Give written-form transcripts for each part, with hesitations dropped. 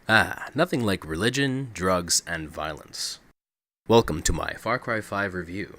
Nothing like religion, drugs, and violence. Welcome to my Far Cry 5 review.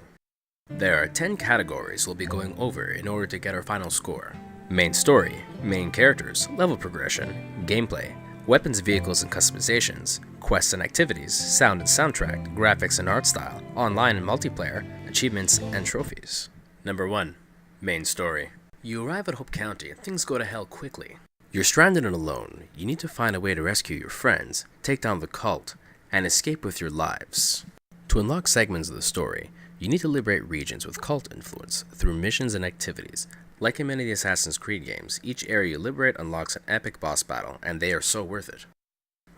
There are 10 categories we'll be going over in order to get our final score. Main story, main characters, level progression, gameplay, weapons, vehicles and customizations, quests and activities, sound and soundtrack, graphics and art style, online and multiplayer, achievements and trophies. Number 1. Main story. You arrive at Hope County and things go to hell quickly. You're stranded and alone. You need to find a way to rescue your friends, take down the cult, and escape with your lives. To unlock segments of the story, you need to liberate regions with cult influence through missions and activities. Like in many of the Assassin's Creed games, each area you liberate unlocks an epic boss battle, and they are so worth it.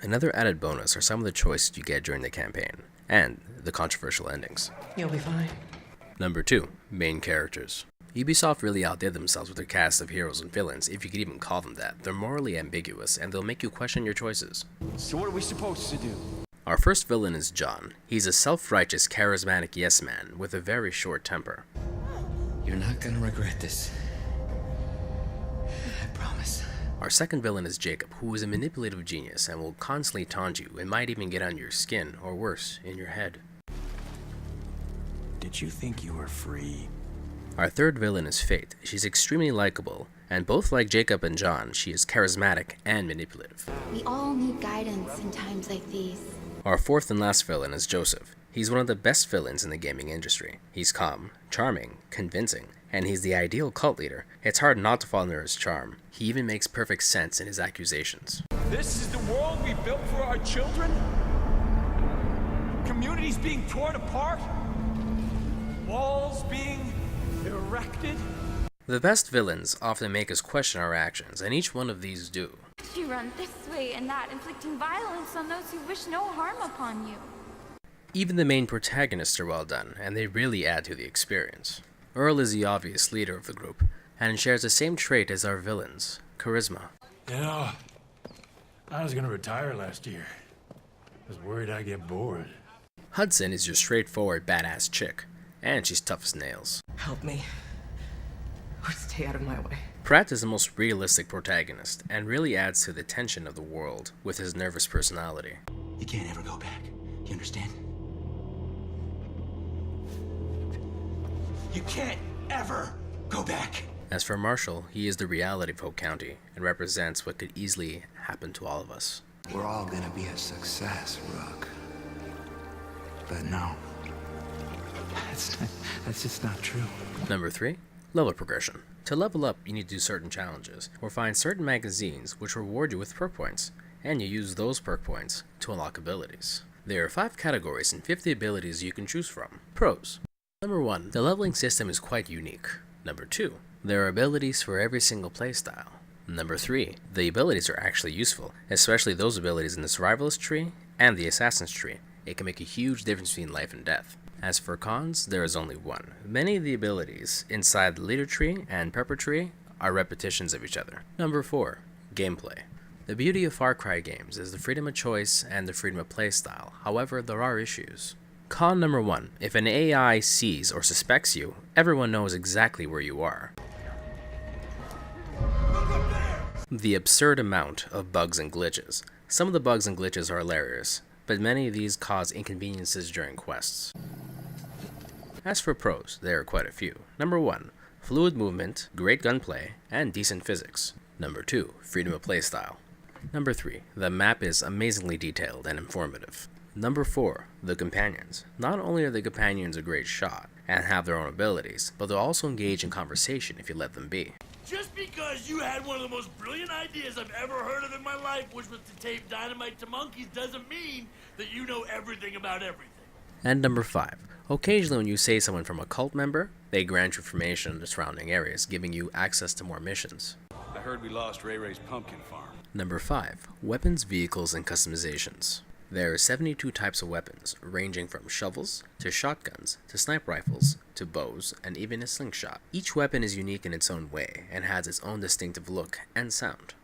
Another added bonus are some of the choices you get during the campaign, and the controversial endings. You'll be fine. Number 2. Main characters. Ubisoft really outdid themselves with their cast of heroes and villains, if you could even call them that. They're morally ambiguous, and they'll make you question your choices. So what are we supposed to do? Our first villain is John. He's a self-righteous, charismatic yes-man with a very short temper. You're not gonna regret this. I promise. Our second villain is Jacob, who is a manipulative genius and will constantly taunt you and might even get on your skin, or worse, in your head. Did you think you were free? Our third villain is Fate. She's extremely likable, and both like Jacob and John, she is charismatic and manipulative. We all need guidance in times like these. Our fourth and last villain is Joseph. He's one of the best villains in the gaming industry. He's calm, charming, convincing, and he's the ideal cult leader. It's hard not to fall under his charm. He even makes perfect sense in his accusations. This is the world we built for our children? Communities being torn apart? Walls being erected? The best villains often make us question our actions, and each one of these do. You run this way and that, inflicting violence on those who wish no harm upon you. Even the main protagonists are well done, and they really add to the experience. Earl is the obvious leader of the group, and shares the same trait as our villains, charisma. You know, I was gonna retire last year. I was worried I'd get bored. Hudson is your straightforward badass chick, and she's tough as nails. Help me. Or stay out of my way. Pratt is the most realistic protagonist, and really adds to the tension of the world with his nervous personality. You can't ever go back. You understand? You can't ever go back. As for Marshall, he is the reality of Hope County, and represents what could easily happen to all of us. We're all gonna be a success, Rook. But no. That's just not true. Number 3. Level progression. To level up, you need to do certain challenges, or find certain magazines which reward you with perk points, and you use those perk points to unlock abilities. There are 5 categories and 50 abilities you can choose from. Pros. Number 1. The leveling system is quite unique. Number 2. There are abilities for every single playstyle. Number 3. The abilities are actually useful, especially those abilities in the Survivalist tree and the Assassin's tree. It can make a huge difference between life and death. As for cons, there is only one. Many of the abilities inside the Leader tree and Prepper tree are repetitions of each other. Number 4. Gameplay. The beauty of Far Cry games is the freedom of choice and the freedom of playstyle. However, there are issues. Con number 1. If an AI sees or suspects you, everyone knows exactly where you are. The absurd amount of bugs and glitches. Some of the bugs and glitches are hilarious, but many of these cause inconveniences during quests. As for pros, there are quite a few. Number 1. Fluid movement, great gunplay, and decent physics. Number 2. Freedom of playstyle. Number 3. The map is amazingly detailed and informative. Number 4. The companions. Not only are the companions a great shot and have their own abilities, but they'll also engage in conversation if you let them be. Just because you had one of the most brilliant ideas I've ever heard of in my life, which was to tape dynamite to monkeys, doesn't mean that you know everything about everything. And number 5. Occasionally when you save someone from a cult member, they grant you information on the surrounding areas, giving you access to more missions. I heard we lost Ray Ray's pumpkin farm. Number 5. Weapons, vehicles, and customizations. There are 72 types of weapons, ranging from shovels, to shotguns, to sniper rifles, to bows, and even a slingshot. Each weapon is unique in its own way, and has its own distinctive look and sound.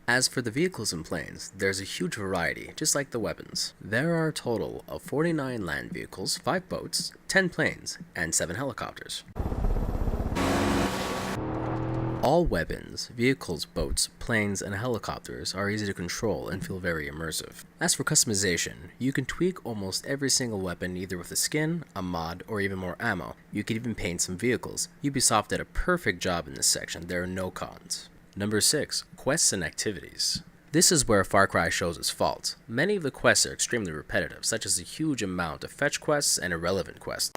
As for the vehicles and planes, there's a huge variety, just like the weapons. There are a total of 49 land vehicles, 5 boats, 10 planes, and 7 helicopters. All weapons, vehicles, boats, planes, and helicopters are easy to control and feel very immersive. As for customization, you can tweak almost every single weapon either with a skin, a mod, or even more ammo. You can even paint some vehicles. Ubisoft did a perfect job in this section, there are no cons. Number 6. Quests and activities. This is where Far Cry shows its fault. Many of the quests are extremely repetitive, such as a huge amount of fetch quests and irrelevant quests.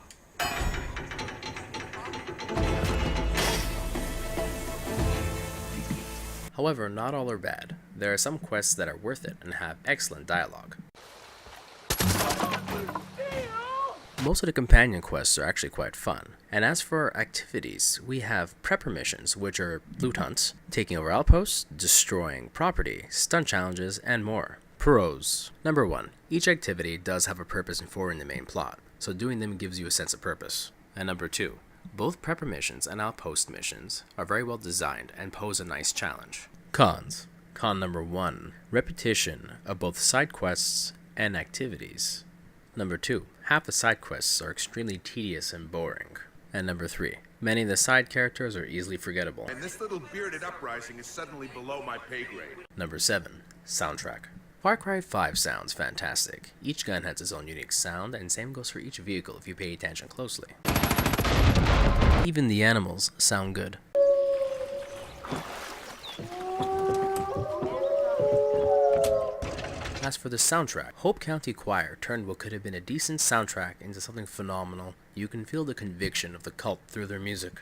However, not all are bad. There are some quests that are worth it and have excellent dialogue. Most of the companion quests are actually quite fun. And as for our activities, we have prepper missions, which are loot hunts, taking over outposts, destroying property, stunt challenges, and more. Pros. Number 1. Each activity does have a purpose and forward in the main plot, so doing them gives you a sense of purpose. And number 2. Both prepper missions and outpost missions are very well designed and pose a nice challenge. Cons. Con number 1. Repetition of both side quests and activities. Number 2. Half the side quests are extremely tedious and boring. And number 3. Many of the side characters are easily forgettable. And this little bearded uprising is suddenly below my pay grade. Number 7. Soundtrack. Far Cry 5 sounds fantastic. Each gun has its own unique sound, and same goes for each vehicle if you pay attention closely. Even the animals sound good. As for the soundtrack, Hope County Choir turned what could have been a decent soundtrack into something phenomenal. You can feel the conviction of the cult through their music.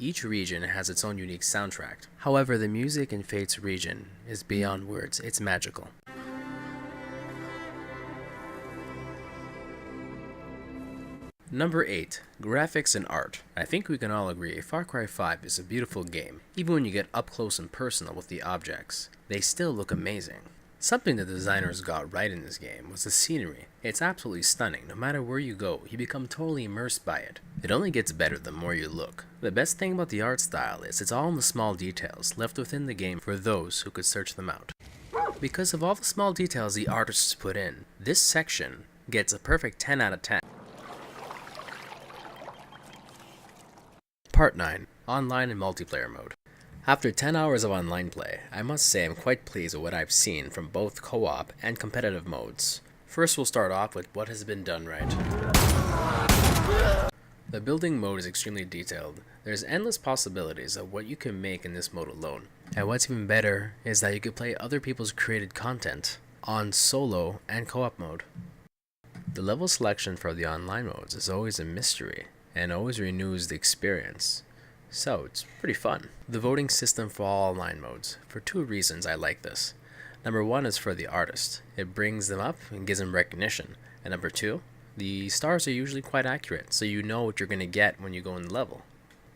Each region has its own unique soundtrack. However, the music in Fate's region is beyond words, it's magical. Number 8. Graphics and art. I think we can all agree Far Cry 5 is a beautiful game. Even when you get up close and personal with the objects, they still look amazing. Something the designers got right in this game was the scenery. It's absolutely stunning. No matter where you go, you become totally immersed by it. It only gets better the more you look. The best thing about the art style is it's all in the small details left within the game for those who could search them out. Because of all the small details the artists put in, this section gets a perfect 10 out of 10. Part 9. Online and Multiplayer Mode. After 10 hours of online play, I must say I'm quite pleased with what I've seen from both co-op and competitive modes. First we'll start off with what has been done right. The building mode is extremely detailed. There's endless possibilities of what you can make in this mode alone. And what's even better is that you can play other people's created content on solo and co-op mode. The level selection for the online modes is always a mystery and always renews the experience, so it's pretty fun. The voting system for all online modes, for 2 reasons I like this. Number 1 is for the artist. It brings them up and gives them recognition. And number 2, the stars are usually quite accurate, so you know what you're going to get when you go in the level.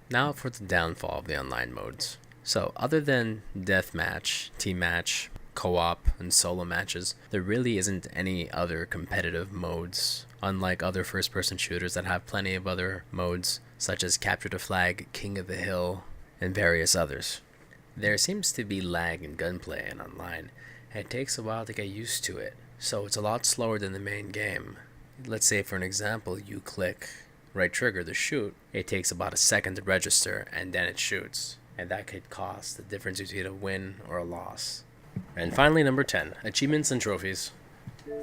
Now for the downfall of the online modes. So other than deathmatch, team match, co-op, and solo matches, there really isn't any other competitive modes, unlike other first-person shooters that have plenty of other modes, such as Capture the Flag, King of the Hill, and various others. There seems to be lag in gunplay and online, and it takes a while to get used to it, so it's a lot slower than the main game. Let's say for an example, you click right trigger to shoot, it takes about a second to register, and then it shoots, and that could cost the difference between a win or a loss. And finally, number 10, achievements and trophies.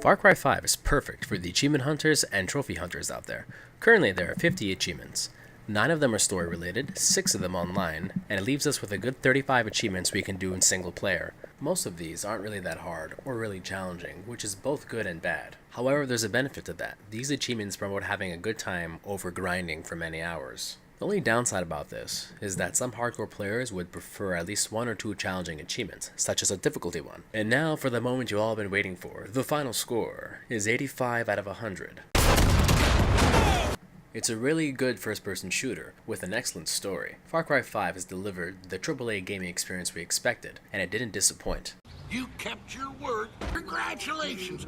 Far Cry 5 is perfect for the achievement hunters and trophy hunters out there. Currently there are 50 achievements. 9 of them are story related, 6 of them online, and it leaves us with a good 35 achievements we can do in single player. Most of these aren't really that hard or really challenging, which is both good and bad. However, there's a benefit to that. These achievements promote having a good time over grinding for many hours. The only downside about this is that some hardcore players would prefer at least 1 or 2 challenging achievements, such as a difficulty one. And now for the moment you all been waiting for. The final score is 85 out of 100. It's a really good first-person shooter with an excellent story. Far Cry 5 has delivered the AAA gaming experience we expected, and it didn't disappoint. You kept your word. Congratulations.